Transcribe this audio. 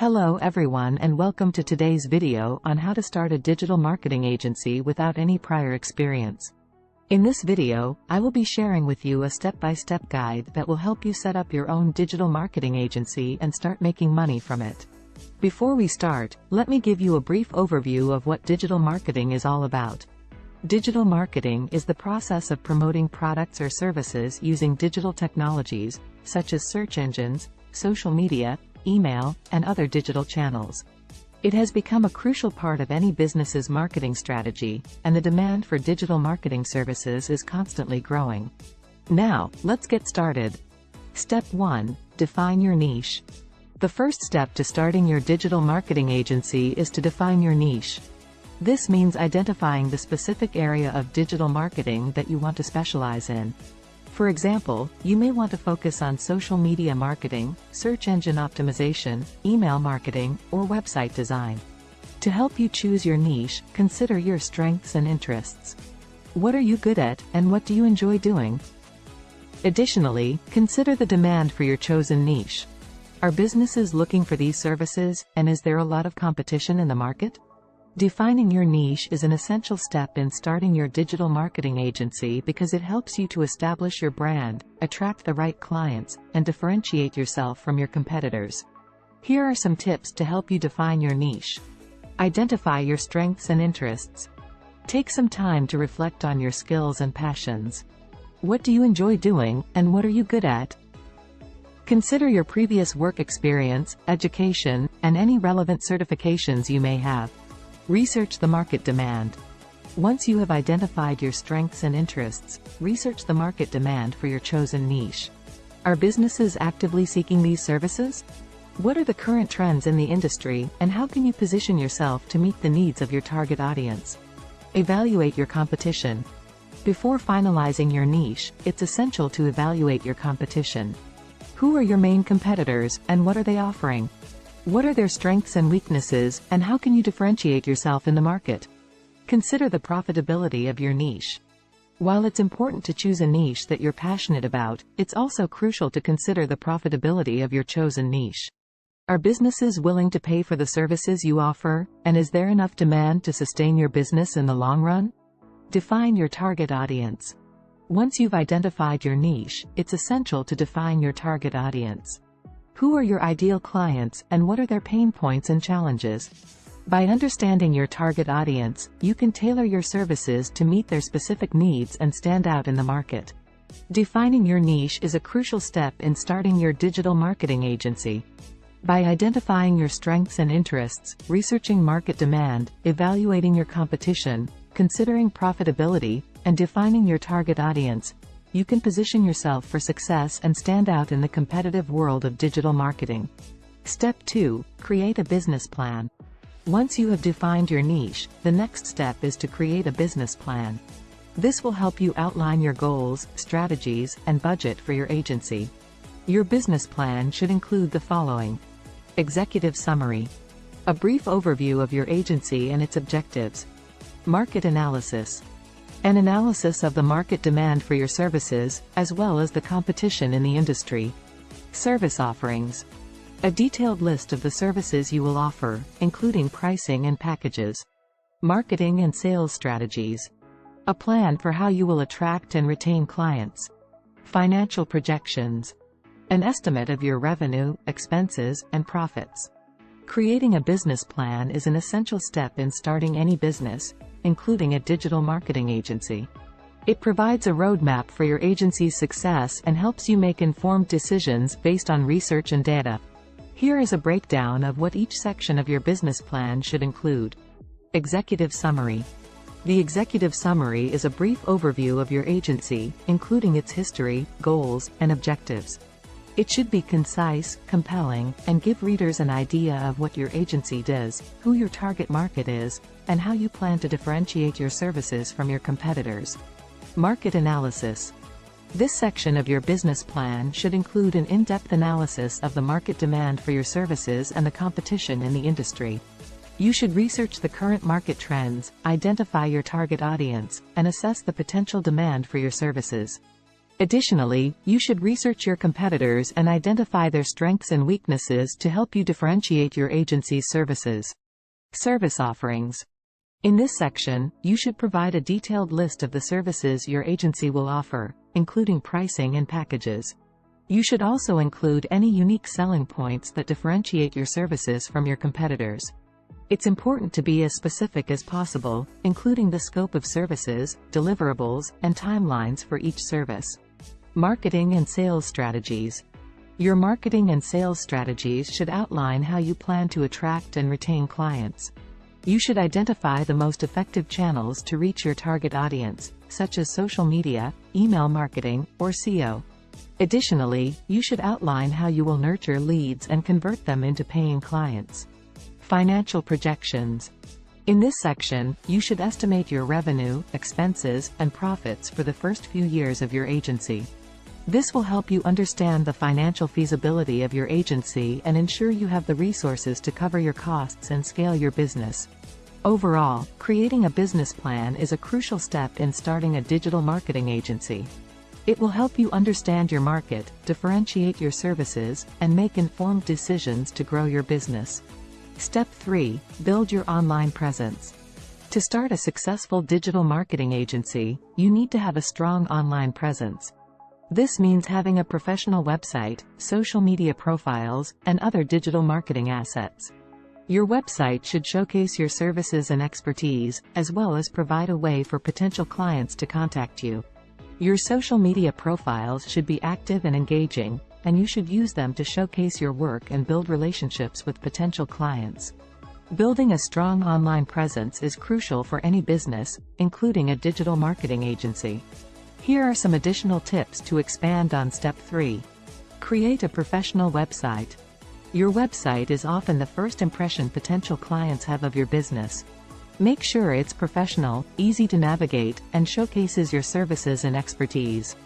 Hello everyone and welcome to today's video on how to start a digital marketing agency without any prior experience. In this video, I will be sharing with you a step-by-step guide that will help you set up your own digital marketing agency and start making money from it. Before we start, let me give you a brief overview of what digital marketing is all about. Digital marketing is the process of promoting products or services using digital technologies, such as search engines, social media, email, and other digital channels. It has become a crucial part of any business's marketing strategy, and the demand for digital marketing services is constantly growing. Now, let's get started. Step 1. Define your niche. The first step to starting your digital marketing agency is to define your niche. This means identifying the specific area of digital marketing that you want to specialize in. For example, you may want to focus on social media marketing, search engine optimization, email marketing, or website design. To help you choose your niche, consider your strengths and interests. What are you good at, and what do you enjoy doing? Additionally, consider the demand for your chosen niche. Are businesses looking for these services, and is there a lot of competition in the market? Defining your niche is an essential step in starting your digital marketing agency because it helps you to establish your brand, attract the right clients, and differentiate yourself from your competitors. Here are some tips to help you define your niche. Identify your strengths and interests. Take some time to reflect on your skills and passions. What do you enjoy doing, and what are you good at? Consider your previous work experience, education, and any relevant certifications you may have. Research the market demand. Once you have identified your strengths and interests, research the market demand for your chosen niche. Are businesses actively seeking these services? What are the current trends in the industry, and how can you position yourself to meet the needs of your target audience? Evaluate your competition. Before finalizing your niche, it's essential to evaluate your competition. Who are your main competitors, and what are they offering? What are their strengths and weaknesses, and how can you differentiate yourself in the market? Consider the profitability of your niche. While it's important to choose a niche that you're passionate about, it's also crucial to consider the profitability of your chosen niche. Are businesses willing to pay for the services you offer, and is there enough demand to sustain your business in the long run? Define your target audience. Once you've identified your niche, it's essential to define your target audience. Who are your ideal clients, and what are their pain points and challenges? By understanding your target audience, you can tailor your services to meet their specific needs and stand out in the market. Defining your niche is a crucial step in starting your digital marketing agency. By identifying your strengths and interests, researching market demand, evaluating your competition, considering profitability, and defining your target audience, you can position yourself for success and stand out in the competitive world of digital marketing. Step 2. Create a business plan. Once you have defined your niche, the next step is to create a business plan. This will help you outline your goals, strategies, and budget for your agency. Your business plan should include the following. Executive summary. A brief overview of your agency and its objectives. Market analysis. An analysis of the market demand for your services, as well as the competition in the industry. Service offerings. A detailed list of the services you will offer, including pricing and packages. Marketing and sales strategies. A plan for how you will attract and retain clients. Financial projections. An estimate of your revenue, expenses, and profits. Creating a business plan is an essential step in starting any business, including a digital marketing agency. It provides a roadmap for your agency's success and helps you make informed decisions based on research and data. Here is a breakdown of what each section of your business plan should include. Executive summary. The executive summary is a brief overview of your agency, including its history, goals, and objectives. It should be concise, compelling, and give readers an idea of what your agency does, who your target market is, and how you plan to differentiate your services from your competitors. Market analysis. This section of your business plan should include an in-depth analysis of the market demand for your services and the competition in the industry. You should research the current market trends, identify your target audience, and assess the potential demand for your services. Additionally, you should research your competitors and identify their strengths and weaknesses to help you differentiate your agency's services. Service offerings. In this section, you should provide a detailed list of the services your agency will offer, including pricing and packages. You should also include any unique selling points that differentiate your services from your competitors. It's important to be as specific as possible, including the scope of services, deliverables, and timelines for each service. Marketing and sales strategies. Your marketing and sales strategies should outline how you plan to attract and retain clients. You should identify the most effective channels to reach your target audience, such as social media, email marketing, or SEO. Additionally, you should outline how you will nurture leads and convert them into paying clients. Financial projections. In this section, you should estimate your revenue, expenses, and profits for the first few years of your agency. This will help you understand the financial feasibility of your agency and ensure you have the resources to cover your costs and scale your business. Overall, creating a business plan is a crucial step in starting a digital marketing agency. It will help you understand your market, differentiate your services, and make informed decisions to grow your business. Step 3. Build your online presence. To start a successful digital marketing agency, you need to have a strong online presence. This means having a professional website, social media profiles, and other digital marketing assets. Your website should showcase your services and expertise, as well as provide a way for potential clients to contact you. Your social media profiles should be active and engaging, and you should use them to showcase your work and build relationships with potential clients. Building a strong online presence is crucial for any business, including a digital marketing agency. Here are some additional tips to expand on Step 3. Create a professional website. Your website is often the first impression potential clients have of your business. Make sure it's professional, easy to navigate, and showcases your services and expertise.